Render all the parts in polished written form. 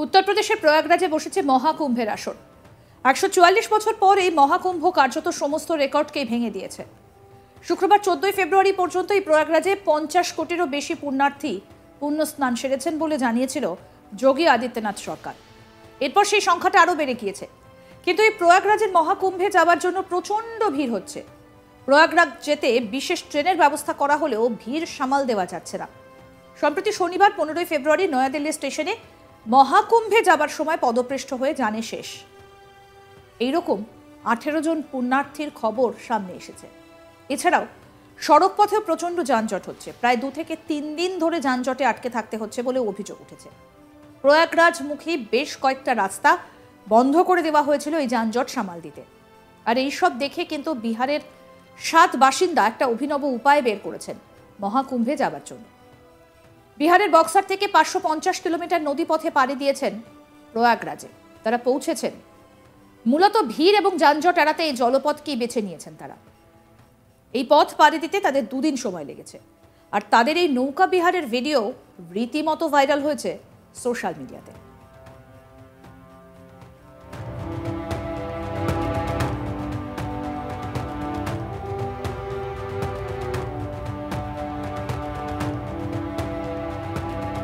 উত্তরপ্রদেশের প্রয়াগরাজে বসেছে মহাকুম্ভের আসর। ১৪৪ বছর পর এই মহাকুম্ভ কার্যত সমস্ত রেকর্ডকেই ভেঙে দিয়েছে। শুক্রবার ১৪ ফেব্রুয়ারি পর্যন্ত এই প্রয়াগরাজে ৫০ কোটিরও বেশি পুণ্যার্থী পুণ্যস্নান সেরেছেন বলে জানিয়েছিল যোগী আদিত্যনাথ সরকার। এরপর সেই সংখ্যাটা আরও বেড়ে গিয়েছে। কিন্তু এই প্রয়াগরাজের মহাকুম্ভে যাওয়ার জন্য প্রচণ্ড ভিড় হচ্ছে। প্রয়াগরাজ যেতে বিশেষ ট্রেনের ব্যবস্থা করা হলেও ভিড় সামাল দেওয়া যাচ্ছে না। সম্প্রতি শনিবার ১৫ ফেব্রুয়ারি নয়াদিল্লি স্টেশনে মহাকুম্ভে যাবার সময় পদপৃষ্ঠ হয়ে জানে শেষ। এইরকম ১৮ জন পুণ্যার্থীর খবর সামনে এসেছে। এছাড়াও সড়ক পথেও প্রচণ্ড যানজট হচ্ছে। প্রায় ২ থেকে ৩ দিন ধরে যানজটে আটকে থাকতে হচ্ছে বলে অভিযোগ উঠেছে। প্রয়াগরাজমুখী বেশ কয়েকটা রাস্তা বন্ধ করে দেওয়া হয়েছিল এই যানজট সামাল দিতে। আর এইসব দেখে কিন্তু বিহারের ৭ বাসিন্দা একটা অভিনব উপায় বের করেছেন মহাকুম্ভে যাবার জন্য। বিহারের বক্সার থেকে ৫৫০ কিলোমিটার নদীপথে পাড়ি দিয়েছেন প্রয়াগরাজে। তারা পৌঁছেছেন। মূলত ভিড় এবং যানজট এড়াতে এই জলপথকেই বেছে নিয়েছেন তারা। এই পথ পাড়ি দিতে তাদের ২ দিন সময় লেগেছে। আর তাদের এই নৌকা বিহারের ভিডিও রীতিমতো ভাইরাল হয়েছে সোশ্যাল মিডিয়াতে।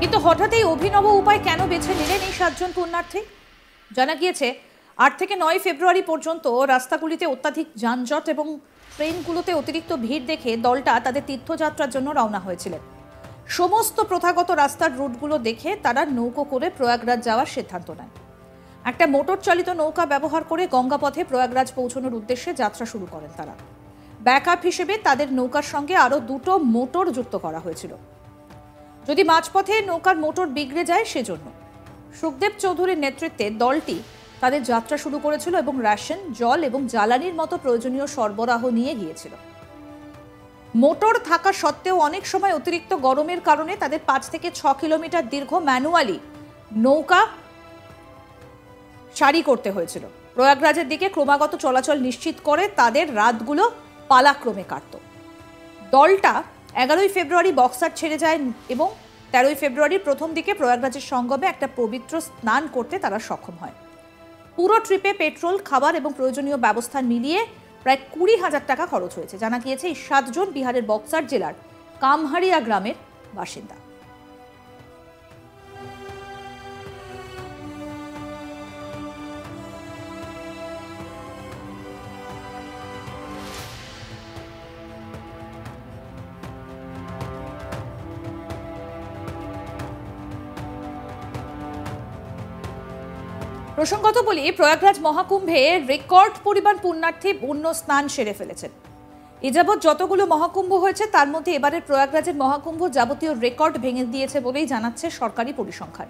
কিন্তু হঠাৎই অভিনব উপায় কেন বেছে নিলেন এই ৭ জন পুণ্যার্থী? জানা গিয়েছে ৮ থেকে ৯ ফেব্রুয়ারি পর্যন্ত রাস্তাগুলিতে অত্যাধিক যানজট এবং ট্রেনগুলোতে অতিরিক্ত ভিড় দেখে দলটা তাদের তীর্থযাত্রার জন্য রওনা হয়েছিলেন। সমস্ত প্রথাগত রাস্তার রুটগুলো দেখে তারা নৌকো করে প্রয়াগরাজ যাওয়ার সিদ্ধান্ত নেয়। একটা মোটর চালিত নৌকা ব্যবহার করে গঙ্গাপথে প্রয়াগরাজ পৌঁছানোর উদ্দেশ্যে যাত্রা শুরু করেন তারা। ব্যাকআপ হিসেবে তাদের নৌকার সঙ্গে আরও ২টো মোটর যুক্ত করা হয়েছিল, যদি মাঝপথে নৌকার মোটর বিগড়ে যায় সেজন্য। সুখদেব চৌধুরীর নেতৃত্বে দলটি তাদের যাত্রা শুরু করেছিল এবং রেশন, জল এবং জ্বালানির মতো প্রয়োজনীয় সরবরাহ নিয়ে গিয়েছিল। মোটর থাকা সত্ত্বেও অনেক সময় অতিরিক্ত গরমের কারণে তাদের ৫ থেকে ৬ কিলোমিটার দীর্ঘ ম্যানুয়ালি নৌকা সারি করতে হয়েছিল। প্রয়াগরাজের দিকে ক্রমাগত চলাচল নিশ্চিত করে তাদের রাতগুলো পালাক্রমে কাটত। দলটা ১১ ফেব্রুয়ারি বক্সার ছেড়ে যায় এবং ১৩ ফেব্রুয়ারির প্রথম দিকে প্রয়াগরাজের সঙ্গমে একটা পবিত্র স্নান করতে তারা সক্ষম হয়। পুরো ট্রিপে পেট্রোল, খাবার এবং প্রয়োজনীয় ব্যবস্থা মিলিয়ে প্রায় ২০,০০০ টাকা খরচ হয়েছে। জানা গিয়েছে এই ৭ জন বিহারের বক্সার জেলার কামহারিয়া গ্রামের বাসিন্দা। প্রসঙ্গত বলি, প্রয়াগরাজ মহাকুম্ভে রেকর্ড পরিমাণ পুণ্যার্থী পুণ্য স্নান সেরে ফেলেছেন। এ যাবৎ যতগুলো মহাকুম্ভ হয়েছে তার মধ্যে এবারের প্রয়াগরাজের মহাকুম্ভ যাবতীয় রেকর্ড ভেঙে দিয়েছে বলেই জানাচ্ছে সরকারি পরিসংখ্যান।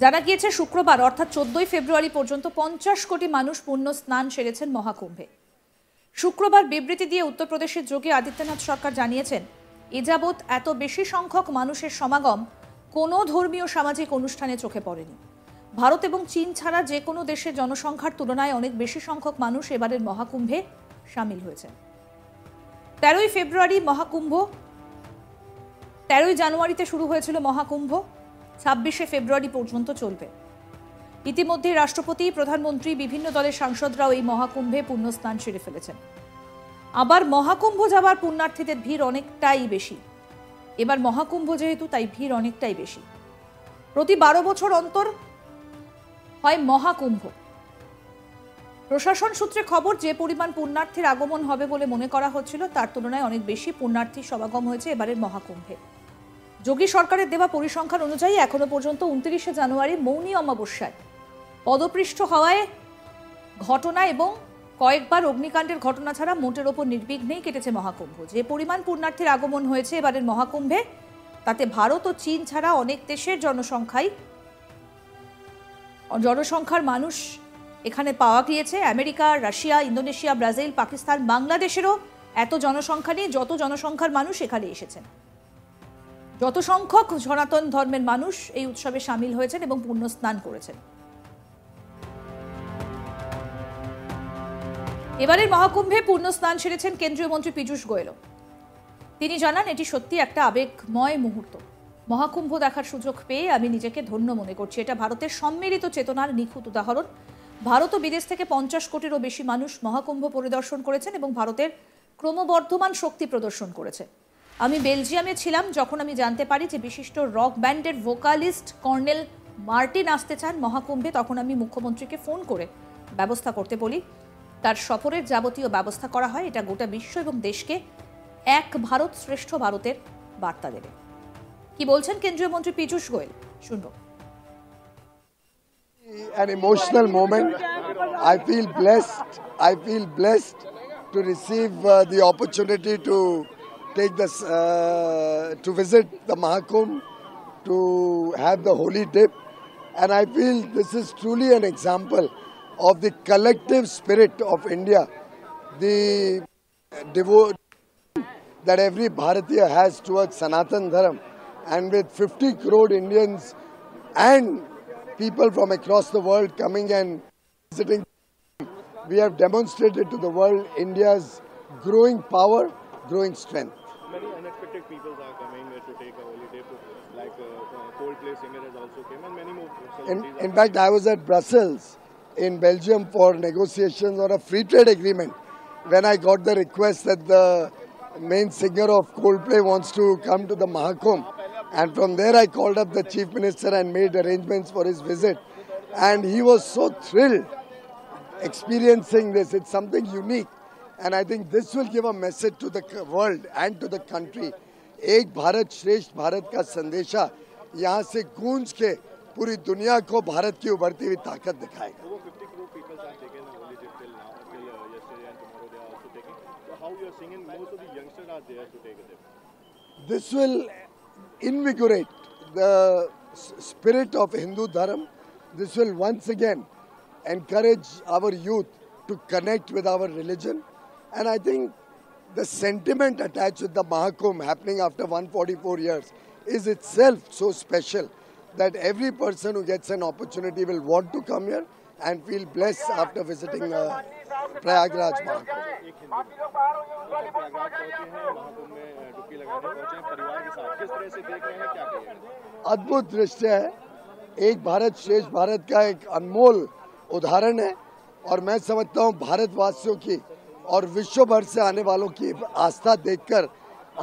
জানা গিয়েছে শুক্রবার অর্থাৎ ১৪ ফেব্রুয়ারি পর্যন্ত ৫০ কোটি মানুষ পুণ্য স্নান সেরেছেন মহাকুম্ভে। শুক্রবার বিবৃতি দিয়ে উত্তরপ্রদেশের যোগী আদিত্যনাথ সরকার জানিয়েছেন, এ যাবৎ এত বেশি সংখ্যক মানুষের সমাগম কোনো ধর্মীয় সামাজিক অনুষ্ঠানে চোখে পড়েনি। ভারত এবং চীন ছাড়া যে কোনো দেশের জনসংখ্যার তুলনায় অনেক বেশি সংখ্যক মানুষ এবারের মহাকুম্ভে সামিল হয়েছে। ১৩ ফেব্রুয়ারি মহাকুম্ভ, ১৩ জানুয়ারিতে শুরু হয়েছিল মহাকুম্ভ, ২৬ ফেব্রুয়ারি পর্যন্ত চলবে। ইতিমধ্যে রাষ্ট্রপতি, প্রধানমন্ত্রী, বিভিন্ন দলের সাংসদরাও এই মহাকুম্ভে পুণ্যস্নান সেরে ফেলেছেন। আবার মহাকুম্ভ যাবার পুণ্যার্থীদের ভিড় অনেকটাই বেশি। এবার মহাকুম্ভ যেহেতু, তাই ভিড় অনেকটাই বেশি। প্রতি ১২ বছর অন্তর হয় মহাকুম্ভ। প্রশাসন সূত্রে খবর, যে পরিমাণ পুণ্যার্থীর আগমন হবে বলে মনে করা হচ্ছিল তার তুলনায় অনেক বেশি পুণ্যার্থীর সমাগম হয়েছে এবারের মহাকুম্ভে। যোগী সরকারের দেওয়া পরিসংখ্যান অনুযায়ী এখনো পর্যন্ত ২৯ জানুয়ারি মৌনী অমাবস্যায় পদপৃষ্ঠ হওয়ায় ঘটনা এবং কয়েকবার অগ্নিকাণ্ডের ঘটনা ছাড়া মোটের ওপর নির্বিঘ্নেই কেটেছে মহাকুম্ভ। যে পরিমাণ পুণ্যার্থীর আগমন হয়েছে এবারের মহাকুম্ভে, তাতে ভারত ও চীন ছাড়া অনেক দেশের জনসংখ্যার মানুষ এখানে পাওয়া গিয়েছে। America, Russia, Indonesia, Brazil, Pakistan, বাংলাদেশেরও এত জনসংখ্যা নেই যত জনসংখ্যার মানুষ এখানে এসেছেন। যত সংখ্যক সনাতন ধর্মের মানুষ এই উৎসবে সামিল হয়েছেন এবং পুণ্য স্নান করেছেন। এবারের মহাকুম্ভে পুণ্য স্নান সেরেছেন কেন্দ্রীয় মন্ত্রী পীযূষ গোয়েলও। তিনি জানান, এটি সত্যি একটা আবেগময় মুহূর্ত। মহাকুম্ভ দেখার সুযোগ পেয়ে আমি নিজেকে ধন্য মনে করছি। এটা ভারতের সম্মিলিত চেতনার নিখুঁত উদাহরণ। ভারত ও বিদেশ থেকে 50 কোটিরও বেশি মানুষ মহাকুম্ভ পরিদর্শন করেছেন এবং ভারতের ক্রমবর্ধমান শক্তি প্রদর্শন করেছে। আমি বেলজিয়ামে ছিলাম যখন আমি জানতে পারি যে বিশিষ্ট রক ব্যান্ডের ভোকালিস্ট কর্নেল মার্টিন আসতে চান মহাকুম্ভে। তখন আমি মুখ্যমন্ত্রীকে ফোন করে ব্যবস্থা করতে বলি। তার সফরের যাবতীয় ব্যবস্থা করা হয়। এটা গোটা বিশ্ব এবং দেশকে এক ভারত শ্রেষ্ঠ ভারতের বার্তা দেবে। কি বলছেন কেন্দ্রীয় মন্ত্রী পীযূষ গোয়েল, শুনবো। An emotional moment. I feel blessed to receive the opportunity to take this to visit the Mahakumbh, to have the holy dip, and I feel this is truly an example of the collective spirit of India, the devotion that every Bharatiya has towards Sanatan Dharam, and with 50 crore Indians and people from across the world coming and visiting, we have demonstrated to the world India's growing power, growing strength. Many unexpected people are coming to take a holiday, like Coldplay singer has also came, and many more celebrities. In fact, I was at Brussels in Belgium for negotiations on a free trade agreement when I got the request that the main singer of Coldplay wants to come to the Mahakumbh. And from there I called up the Chief Minister and made arrangements for his visit. And he was so thrilled experiencing this. It's something unique. And I think this will give a message to the world and to the country. एक भारत श्रेष्ठ भारत का संदेशा यहाँ से गूंज के पूरी दुनिया को भारत की उभरती हुई ताकत दिखाएगा। Over 50 crore people are taking a holiday till now, till yesterday and tomorrow they are also taking. So how you are seeing most of the youngsters are there to take a dip? This will invigorate the spirit of Hindu Dharam. This will once again encourage our youth to connect with our religion. And I think the sentiment attached with the Mahakumbh happening after 144 years is itself so special that every person who gets an opportunity will want to come here and feel blessed after visiting Prayagraj Mahakumbh. Prayagraj पहुंचे हैं, महाकुंभ में डुबकी लगाने पहुंचे हैं परिवार के साथ, किस तरह से देख रहे हैं, क्या कहेंगे? अद्भुत दृश्य है। एक भारत श्रेष्ठ भारत का एक अनमोल उदाहरण है और मैं समझता हूँ भारतवासियों की और विश्व भर से आने वालों की आस्था देखकर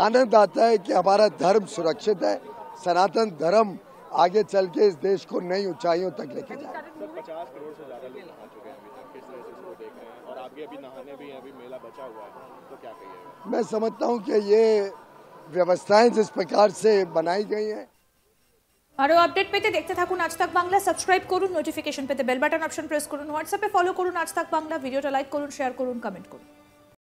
आनंद आता है कि हमारा धर्म सुरक्षित है। सनातन धर्म आगे चल के इस देश को नई ऊंचाइयों तक लेके जाए। 50 करोड़ से ज्यादा लोग नहा चुके हैं अभी तक, किस तरह से इसको देख रहे हैं? और आगे अभी नहाने भी हैं, अभी मेला बचा हुआ है, तो क्या कहिएगा? मैं समझता हूँ कि ये व्यवस्थाएं जिस प्रकार से बनाई गई हैं। আরো আপডেট পেতে দেখতে থাকুন আজ তাক বাংলা। সাবস্ক্রাইব করুন, নোটিফিকেশন পেতে বেল বাটন অপশন প্রেস করুন, হোয়াটসঅ্যাপে ফলো করুন আজ তাক বাংলা। ভিডিওটা লাইক করুন, শেয়ার করুন, কমেন্ট করুন।